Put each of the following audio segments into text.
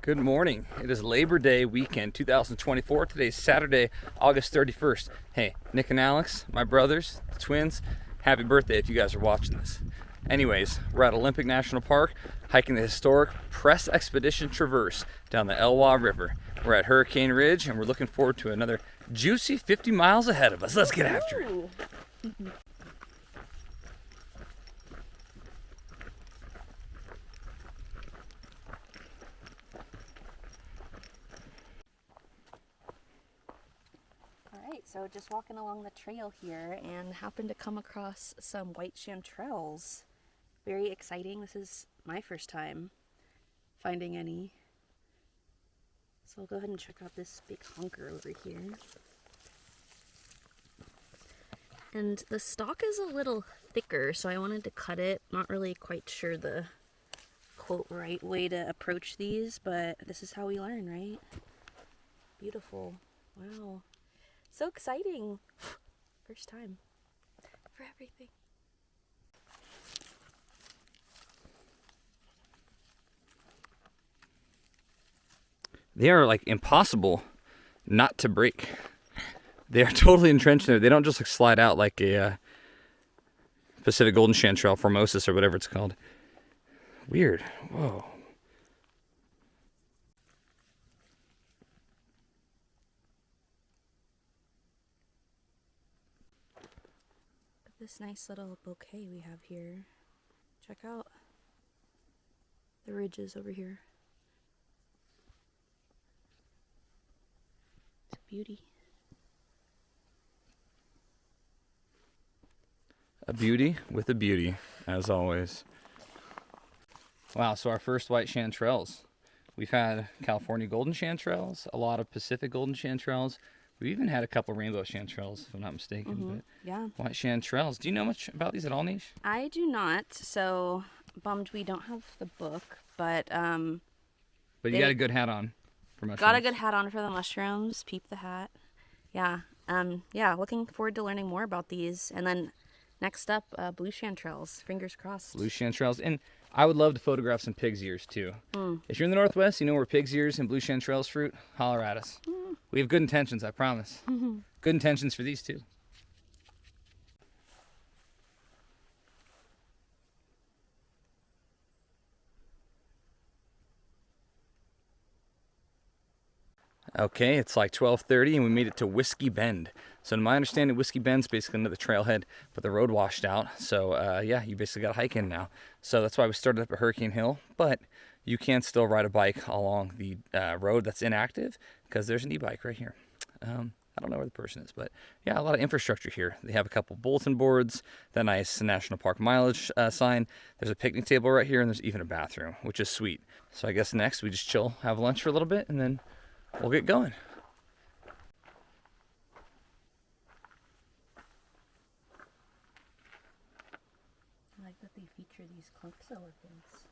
Good morning. It is Labor Day weekend 2024. Today's Saturday, August 31st. Hey, Nick and Alex, my brothers, the twins, happy birthday if you guys are watching this. Anyways, we're at Olympic National Park hiking the historic Press Expedition Traverse down the Elwha River. We're at Hurricane Ridge and we're looking forward to another juicy 50 miles ahead of us. Let's get after it. So just walking along the trail here and happened to come across some white chanterelles. Very exciting. This is my first time finding any. So I'll go ahead and check out this big hunker over here. And the stalk is a little thicker, so I wanted to cut it. Not really quite sure the quote right way to approach these, but this is how we learn, right? Beautiful. Wow. So exciting. First time for everything. They are like impossible not to break. They are totally entrenched there. They don't just like slide out like a Pacific golden chanterelle, formosus, or whatever it's called. Weird. Whoa. This nice little bouquet we have here. Check out the ridges over here. It's a beauty. A beauty with a beauty, as always. Wow, so our first white chanterelles. We've had California golden chanterelles, a lot of Pacific golden chanterelles. We've even had a couple rainbow chanterelles, if I'm not mistaken. But yeah. White chanterelles. Do you know much about these at all, Nish? I do not, so bummed we don't have the book, but But you got a good hat on for mushrooms. Got a good hat on for the mushrooms. Peep the hat. Yeah. Yeah, looking forward to learning more about these. And then next up, blue chanterelles. Fingers crossed. Blue chanterelles. And I would love to photograph some pig's ears, too. If you're in the Northwest, you know where pig's ears and blue chanterelles fruit, holler at us. We have good intentions, I promise. Good intentions for these, too. Okay, it's like 12:30 and we made it to Whiskey Bend. So in my understanding, Whiskey Bend's basically another trailhead, but the road washed out. So yeah, you basically got to hike in now. So that's why we started up at Hurricane Hill, but you can still ride a bike along the road that's inactive because there's an e-bike right here. I don't know where the person is, but yeah, a lot of infrastructure here. They have a couple bulletin boards, that nice national park mileage sign. There's a picnic table right here, and there's even a bathroom, which is sweet. So I guess next we just chill, have lunch for a little bit, and then we'll get going. I like that they feature these Calypso orchids.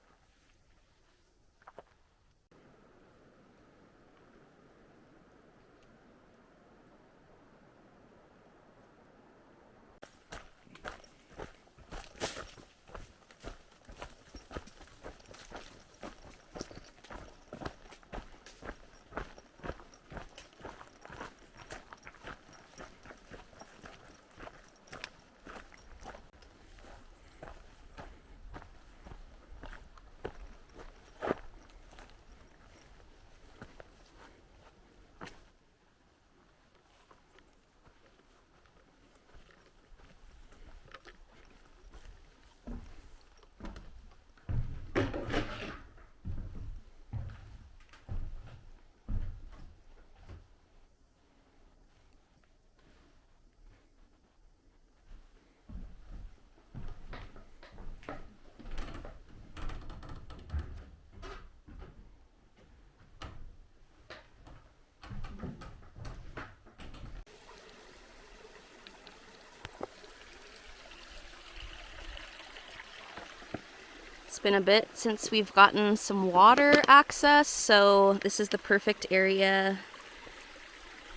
It's been a bit since we've gotten some water access, so this is the perfect area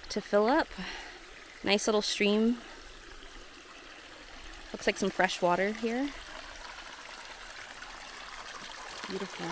to fill up. Nice little stream. Looks like some fresh water here. Beautiful.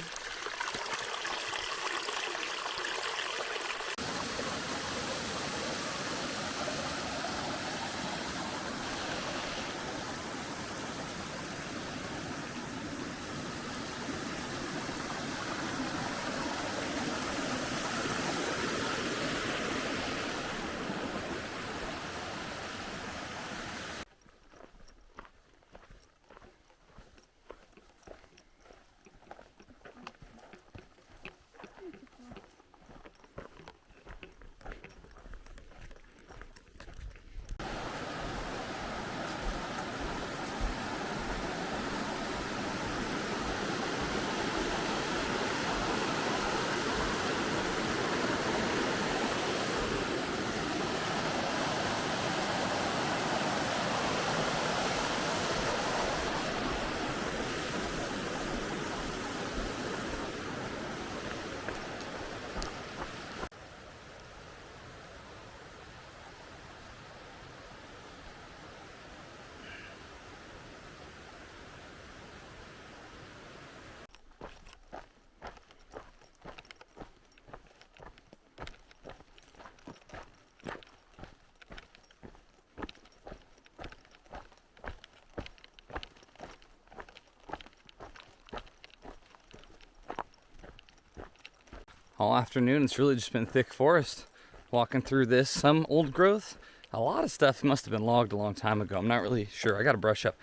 all afternoon. It's really just been thick forest. Walking through this, some old growth. A lot of stuff must have been logged a long time ago. I'm not really sure. I got to brush up.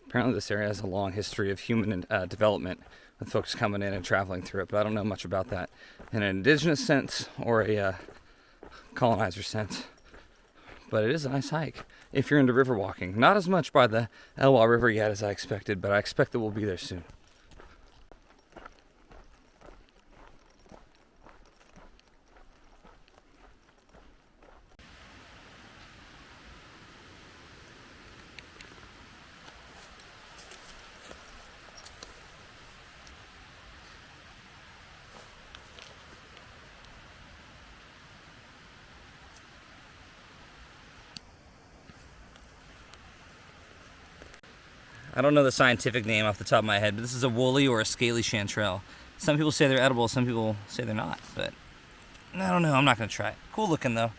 Apparently this area has a long history of human development with folks coming in and traveling through it, but I don't know much about that in an indigenous sense or a colonizer sense. But it is a nice hike if you're into river walking. Not as much by the Elwha River yet as I expected, but I expect that we'll be there soon. I don't know the scientific name off the top of my head, but this is a woolly or a scaly chanterelle. Some people say they're edible, some people say they're not, but I don't know. I'm not going to try it. Cool looking, though.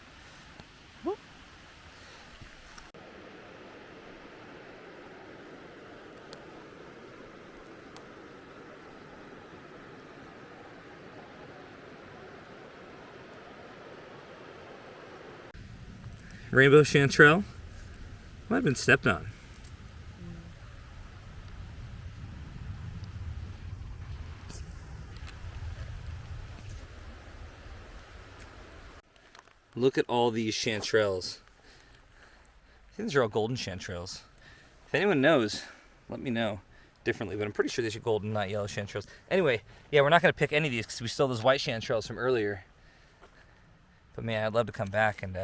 Rainbow chanterelle. Might have been stepped on. Look at all these chanterelles. I think these are all golden chanterelles. If anyone knows, let me know differently, but I'm pretty sure these are golden, not yellow chanterelles. Anyway, yeah, we're not going to pick any of these because we still have those white chanterelles from earlier. But man, I'd love to come back and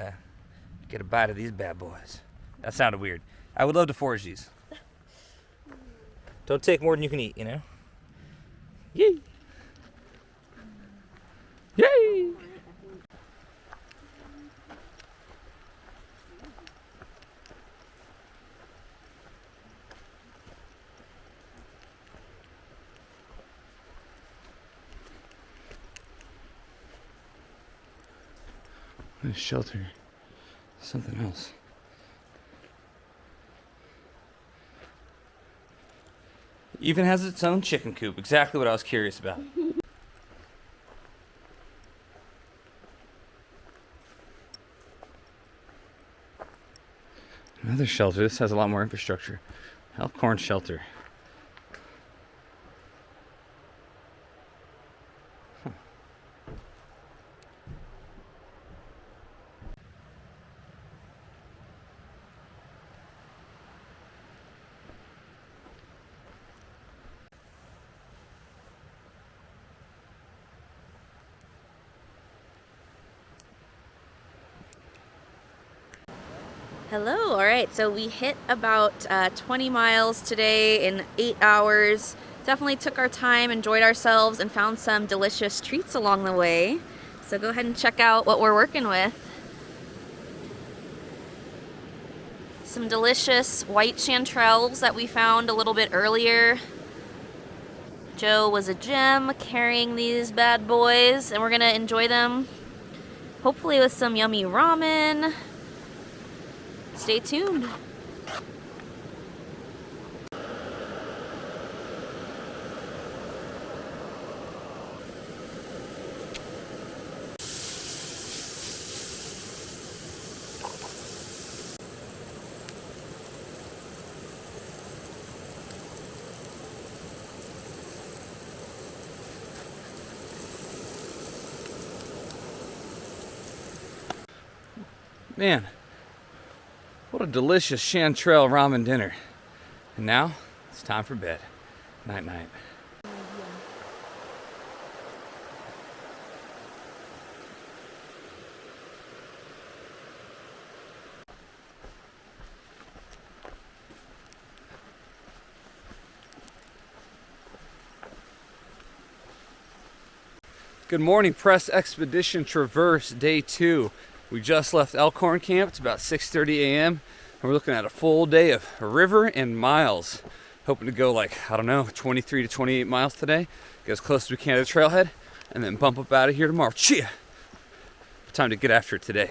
get a bite of these bad boys. That sounded weird. I would love to forage these. Don't take more than you can eat, you know? Yay! Yay! Nice shelter. Something else. Even has its own chicken coop. Exactly what I was curious about. Another shelter. This has a lot more infrastructure. Elkhorn shelter. Hello, all right, so we hit about 20 miles today in 8 hours. Definitely took our time, enjoyed ourselves, and found some delicious treats along the way. So go ahead and check out what we're working with. Some delicious white chanterelles that we found a little bit earlier. Joe was a gem carrying these bad boys, and we're gonna enjoy them, hopefully with some yummy ramen. Stay tuned. Man, what a delicious chanterelle ramen dinner. And now, it's time for bed. Night night. Good morning, Press Expedition Traverse Day 2. We just left Elkhorn Camp. It's about 6:30 a.m. and we're looking at a full day of river and miles. Hoping to go like, I don't know, 23 to 28 miles today. Get as close as we can to the trailhead and then bump up out of here tomorrow. Chia! Time to get after it today.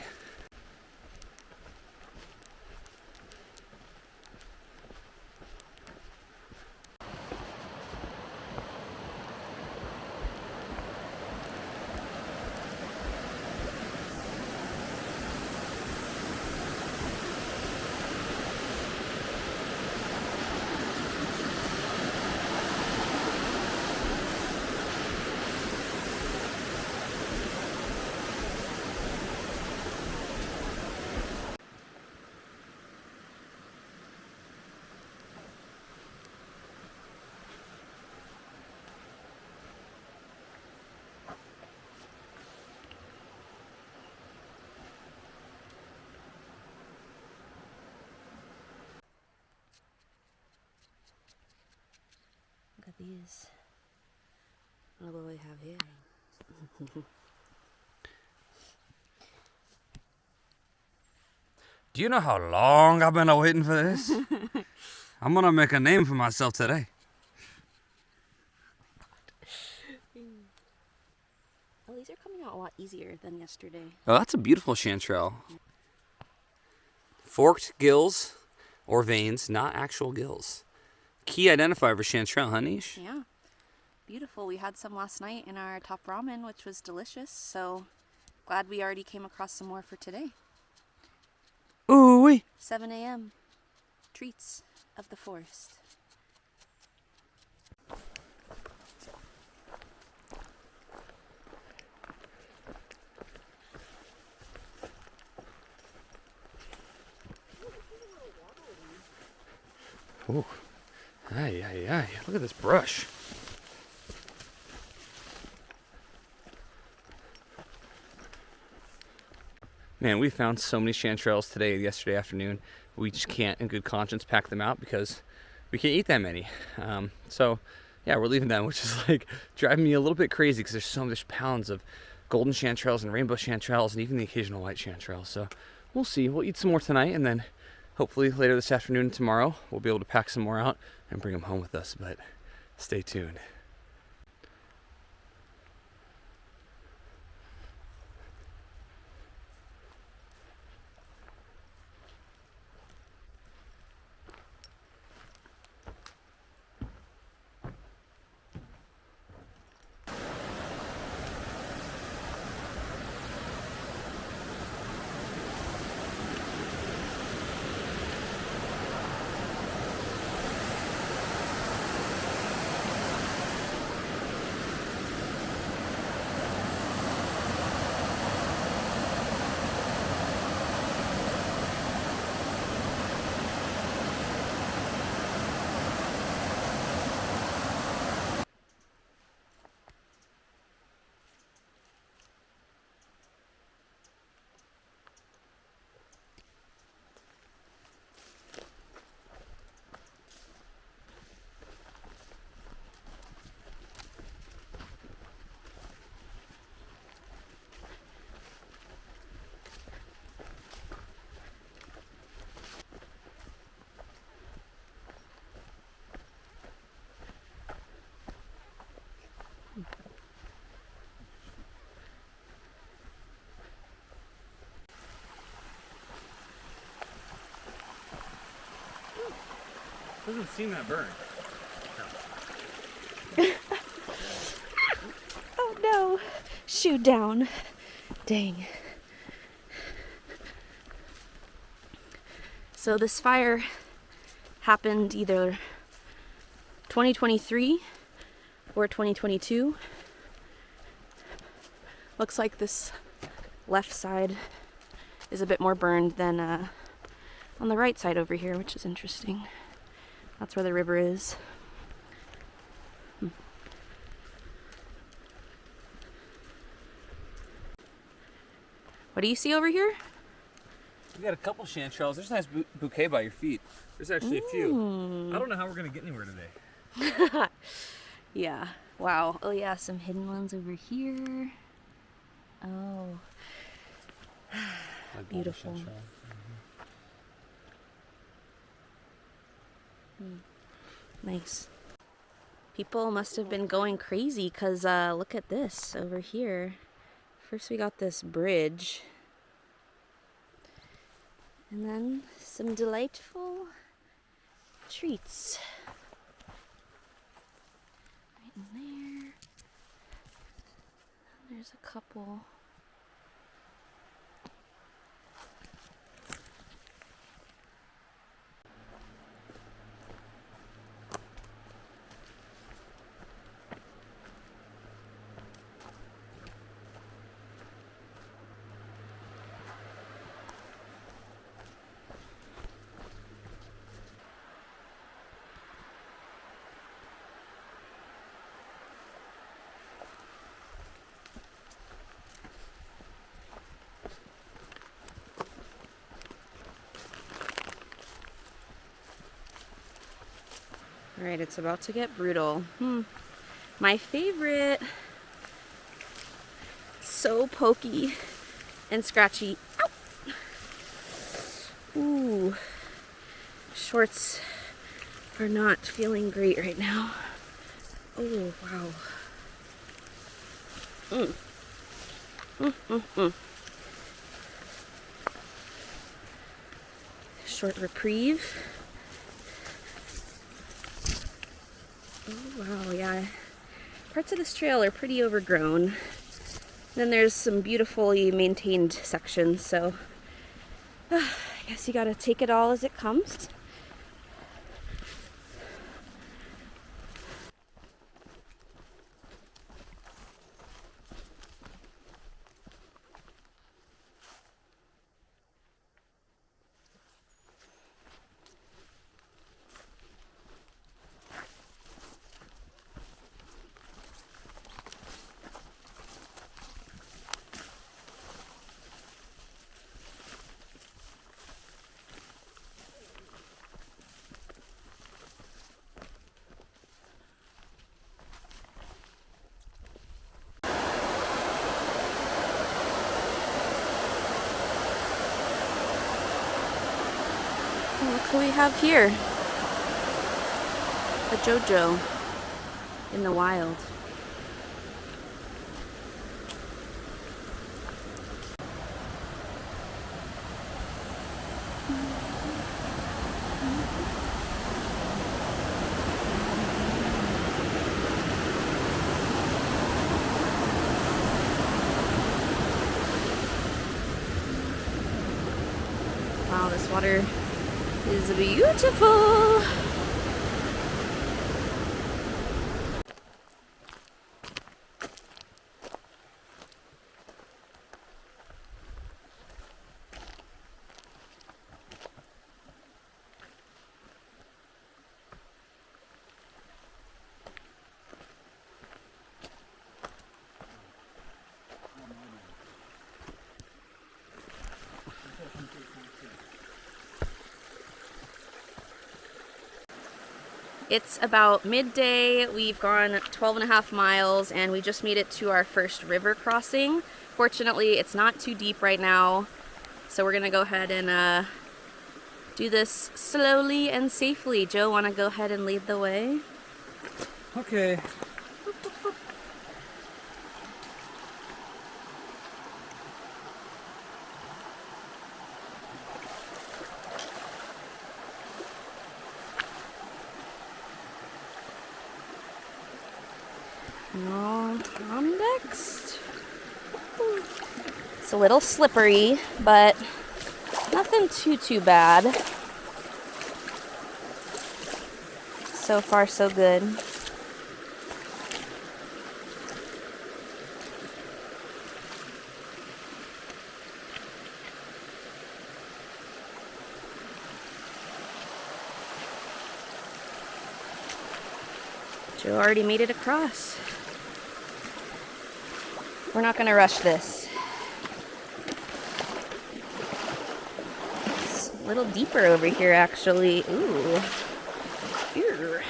at these. What do we have here? Do you know how long I've been waiting for this? I'm gonna make a name for myself today. Oh, these are coming out a lot easier than yesterday. Oh, that's a beautiful chanterelle. Forked gills or veins, not actual gills. Key identifier for chanterelle, huh, Nish? Yeah. Beautiful. We had some last night in our top ramen, which was delicious. So glad we already came across some more for today. Ooh wee. 7 a.m. Treats of the forest. Ooh. Ay, ay, ay. Look at this brush. Man, we found so many chanterelles today, yesterday afternoon. We just can't, in good conscience, pack them out because we can't eat that many. So, yeah, we're leaving them, which is like driving me a little bit crazy because there's pounds of golden chanterelles and rainbow chanterelles and even the occasional white chanterelle. So, we'll see. We'll eat some more tonight, and then hopefully later this afternoon and tomorrow we'll be able to pack some more out and bring them home with us. But stay tuned. Doesn't seem that burned. Oh no! Shoe down. Dang. So this fire happened either 2023 or 2022. Looks like this left side is a bit more burned than on the right side over here, which is interesting. That's where the river is. What do you see over here? We got a couple chanterelles. There's a nice bouquet by your feet. There's actually a few. I don't know how we're gonna get anywhere today. Yeah. Wow. Oh yeah, some hidden ones over here. Oh. Beautiful. Nice. People must have been going crazy because look at this over here. First we got this bridge. And then some delightful treats. Right in there. There's a couple. All right, it's about to get brutal. My favorite. So pokey and scratchy. Ow! Ooh. Shorts are not feeling great right now. Oh, wow. Short reprieve. Oh, wow, yeah. Parts of this trail are pretty overgrown. Then there's some beautifully maintained sections, so I guess you gotta take it all as it comes. Look who we have here. A JoJo in the wild. Wow, this water is beautiful. It's about midday. We've gone 12.5 miles and we just made it to our first river crossing. Fortunately, it's not too deep right now, so we're gonna go ahead and do this slowly and safely. Joe, wanna go ahead and lead the way? Okay. I'm next. It's a little slippery, but nothing too bad. So far, so good. Joe already made it across. We're not gonna rush this. It's a little deeper over here, actually. Ooh. Here.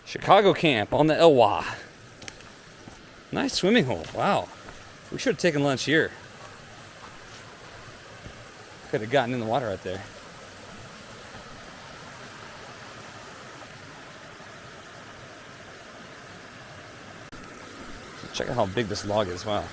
Chicago camp on the Elwha. Nice swimming hole. Wow. We should have taken lunch here. Could have gotten in the water right there. Check out how big this log is. Wow.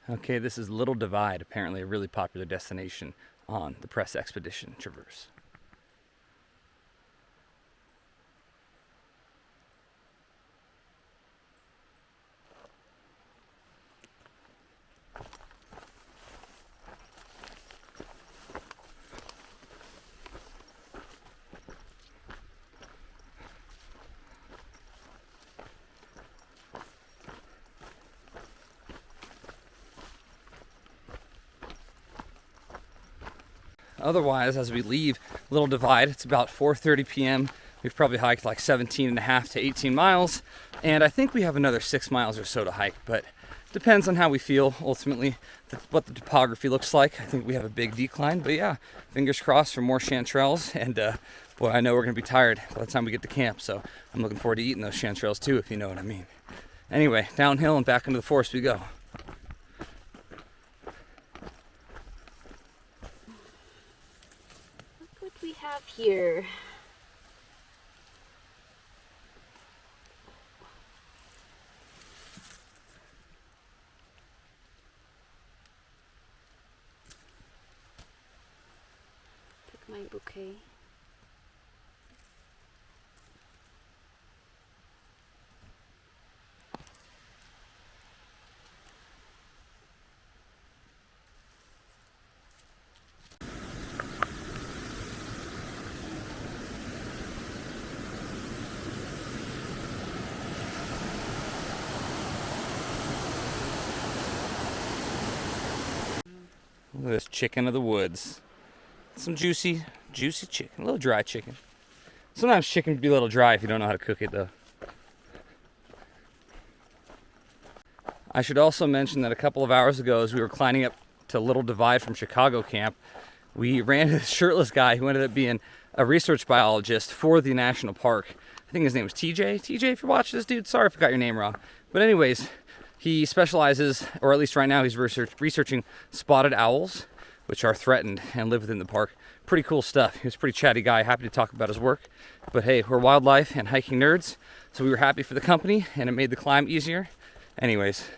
Okay, this is Little Divide, apparently a really popular destination on the press expedition traverse. Otherwise, as we leave Little Divide, it's about 4:30 p.m. We've probably hiked like 17.5 to 18 miles, and I think we have another 6 miles or so to hike, but depends on how we feel ultimately, what the topography looks like. I think we have a big decline, but yeah, fingers crossed for more chanterelles, and boy, I know we're gonna be tired by the time we get to camp, so I'm looking forward to eating those chanterelles too, if you know what I mean. Anyway, downhill and back into the forest we go. What we have here? Pick my bouquet. Look at this chicken of the woods. Some juicy chicken, a little dry chicken. Sometimes chicken can be a little dry if you don't know how to cook it though. I should also mention that a couple of hours ago, as we were climbing up to Little Divide from Chicago camp, we ran into this shirtless guy who ended up being a research biologist for the national park. I think his name was TJ. TJ, if you're watching this, dude, sorry if I got your name wrong. But anyways, he specializes, or at least right now he's researching spotted owls, which are threatened and live within the park. Pretty cool stuff. He was a pretty chatty guy, happy to talk about his work. But hey, we're wildlife and hiking nerds, so we were happy for the company and it made the climb easier. Anyways,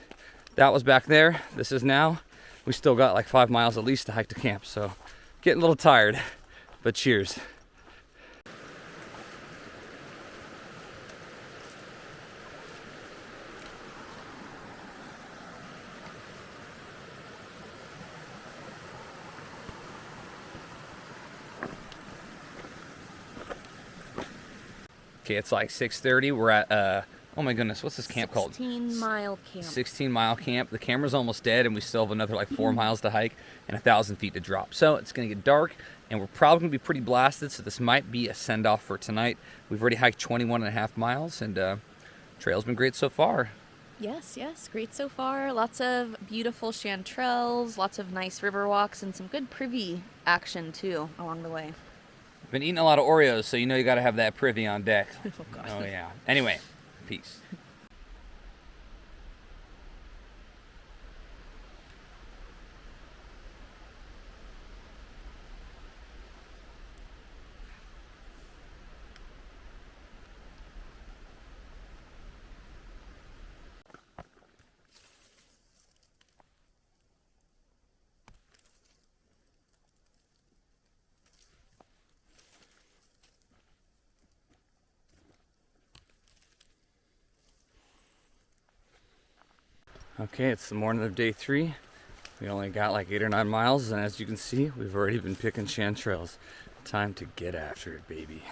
that was back there. This is now. We still got like 5 miles at least to hike to camp, so getting a little tired, but cheers. Okay, it's like 6:30. We're at, oh my goodness, what's this camp called? 16-mile camp. 16-mile camp. The camera's almost dead, and we still have another like 4 miles to hike and 1,000 feet to drop. So it's gonna get dark, and we're probably gonna be pretty blasted. So this might be a send-off for tonight. We've already hiked 21.5 miles, and trail's been great so far. Yes, great so far. Lots of beautiful chanterelles, lots of nice river walks, and some good privy action too along the way. Been eating a lot of Oreos, so you know you gotta have that privy on deck. Oh god. Oh yeah. Anyway, peace. Okay, it's the morning of day 3. We only got like 8 or 9 miles, and as you can see, we've already been picking chanterelles. Time to get after it, baby.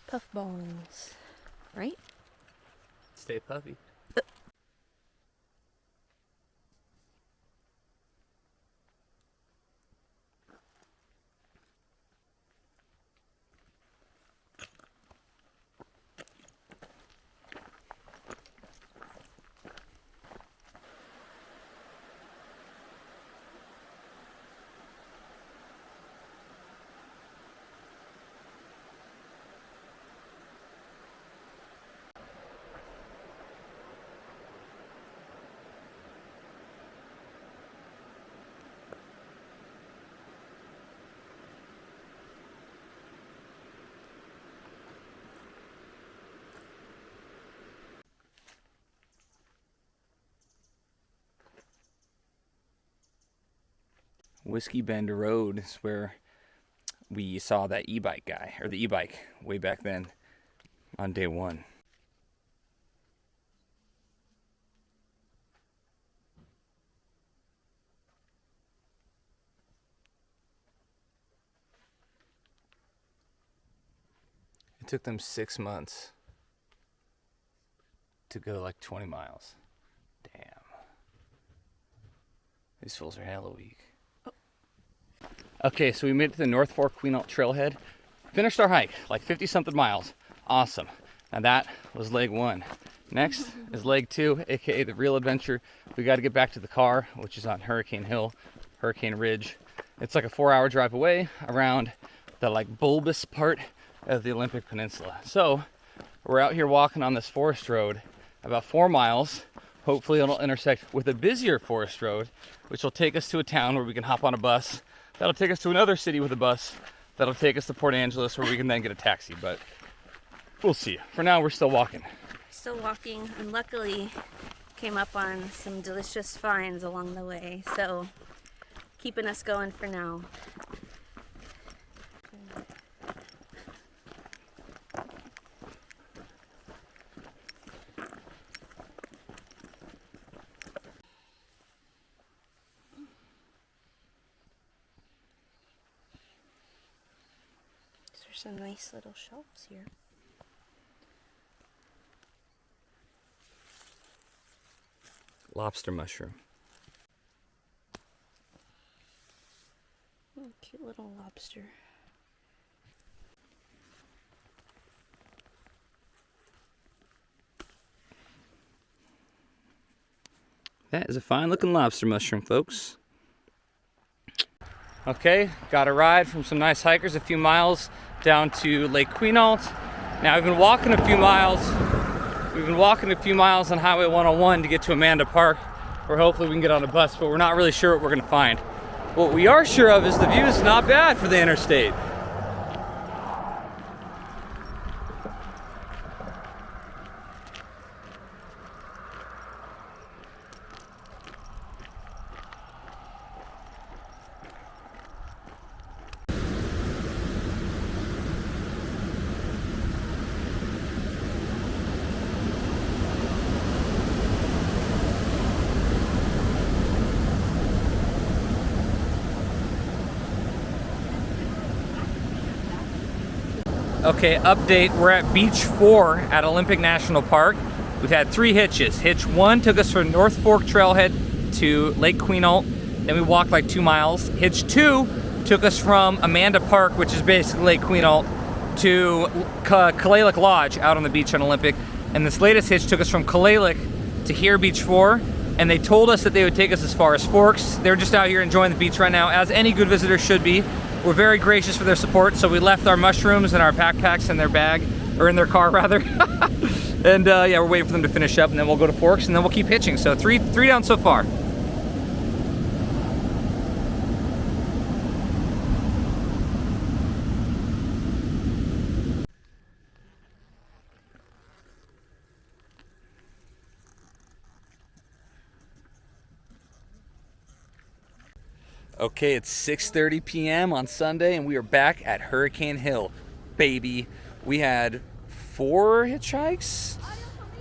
Puffballs, right? Stay puffy. Whiskey Bend Road is where we saw that e-bike guy, or the e-bike, way back then on day one. It took them 6 months to go like 20 miles. Damn. These fools are hella weak. Okay, so we made it to the North Fork Quinault Trailhead. Finished our hike, like 50 something miles. Awesome. Now that was leg 1. Next is leg 2, aka the real adventure. We got to get back to the car, which is on Hurricane Hill, Hurricane Ridge. It's like a 4-hour drive away around the like bulbous part of the Olympic Peninsula. So we're out here walking on this forest road about 4 miles. Hopefully it'll intersect with a busier forest road, which will take us to a town where we can hop on a bus. That'll take us to another city with a bus. That'll take us to Port Angeles, where we can then get a taxi, but we'll see. For now, we're still walking. Still walking, and luckily came up on some delicious finds along the way, so keeping us going for now. There's some nice little shelves here. Lobster mushroom. Oh, cute little lobster. That is a fine looking lobster mushroom, folks. Okay, got a ride from some nice hikers a few miles down to Lake Quinault. Now we've been walking a few miles. We've been walking a few miles on Highway 101 to get to Amanda Park, where hopefully we can get on a bus, but we're not really sure what we're gonna find. What we are sure of is the view is not bad for the interstate. Okay, update, we're at Beach 4 at Olympic National Park. We've had 3 hitches. Hitch 1 took us from North Fork Trailhead to Lake Quinault, then we walked like 2 miles. Hitch 2 took us from Amanda Park, which is basically Lake Quinault, to Quinault Lodge out on the beach on Olympic. And this latest hitch took us from Quinault to here, Beach 4, and they told us that they would take us as far as Forks. They're just out here enjoying the beach right now, as any good visitor should be. We're very gracious for their support, so we left our mushrooms and our backpacks in their bag, or in their car rather. And yeah, we're waiting for them to finish up, and then we'll go to Forks, and then we'll keep hitching. So three down so far. Okay, it's 6:30 p.m. on Sunday, and we are back at Hurricane Hill, baby. We had 4 hitchhikes.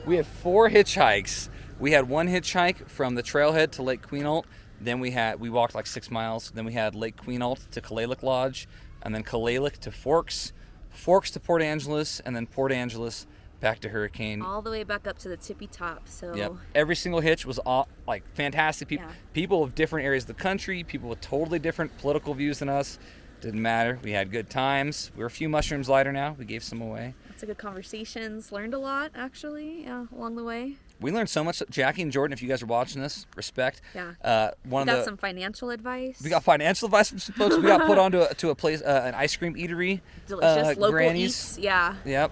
We had 4 hitchhikes. We had 1 hitchhike from the Trailhead to Lake Quinault. Then we walked like 6 miles. Then we had Lake Quinault to Quinault Lodge, and then Quinault to Forks. Forks to Port Angeles, and then Port Angeles back to Hurricane. All the way back up to the tippy top. So Yep. Every single hitch was all like fantastic. Yeah. People of different areas of the country, people with totally different political views than us. Didn't matter. We had good times. We're a few mushrooms lighter now. We gave some away. lots of good conversations. Learned a lot actually along the way. We learned so much. Jackie and Jordan, if you guys are watching this, respect. Yeah. We got some financial advice. We got financial advice from some folks. We got put onto a place, an ice cream eatery. Delicious local Granny's. eats. Yeah. Yep.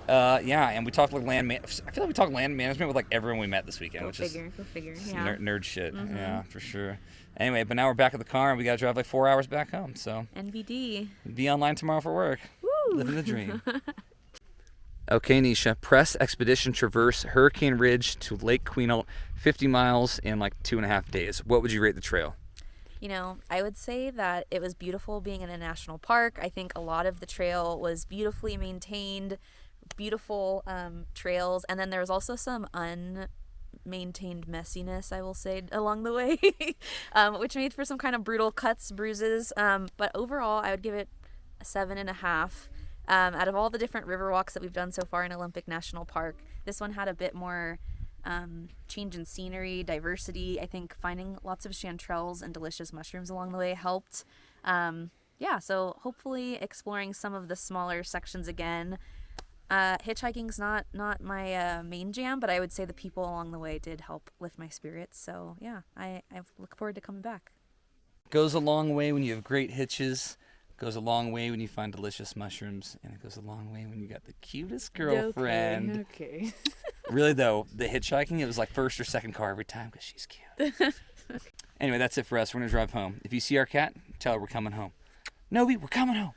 Yeah, and we talked like I feel like we talked land management with like everyone we met this weekend, Go which figure. is Yeah. nerd shit. Mm-hmm. Yeah, for sure. Anyway, but now we're back at the car and we gotta drive like 4 hours back home. So NBD. be online tomorrow for work. Woo! Living the dream. Okay, Nisha. Press Expedition Traverse Hurricane Ridge to Lake Quinault, 50 miles in like 2.5 days. What would you rate the trail? You know, I would say that it was beautiful being in a national park. I think a lot of the trail was beautifully maintained, beautiful trails, and then there was also some unmaintained messiness, I will say, along the way, which made for some kind of brutal cuts, bruises. But overall, I would give it a 7.5. Out of all the different river walks that we've done so far in Olympic National Park, this one had a bit more change in scenery, diversity. I think finding lots of chanterelles and delicious mushrooms along the way helped. Yeah, so hopefully exploring some of the smaller sections again. Hitchhiking's not my main jam, but I would say the people along the way did help lift my spirits. So yeah, I look forward to coming back. Goes a long way when you have great hitches. Goes a long way when you find delicious mushrooms, and it goes a long way when you got the cutest girlfriend. Okay. Really though, the hitchhiking, it was like first or second car every time because she's cute. Anyway, that's it for us. We're gonna drive home. If you see our cat, tell her we're coming home. Nobi, we're coming home.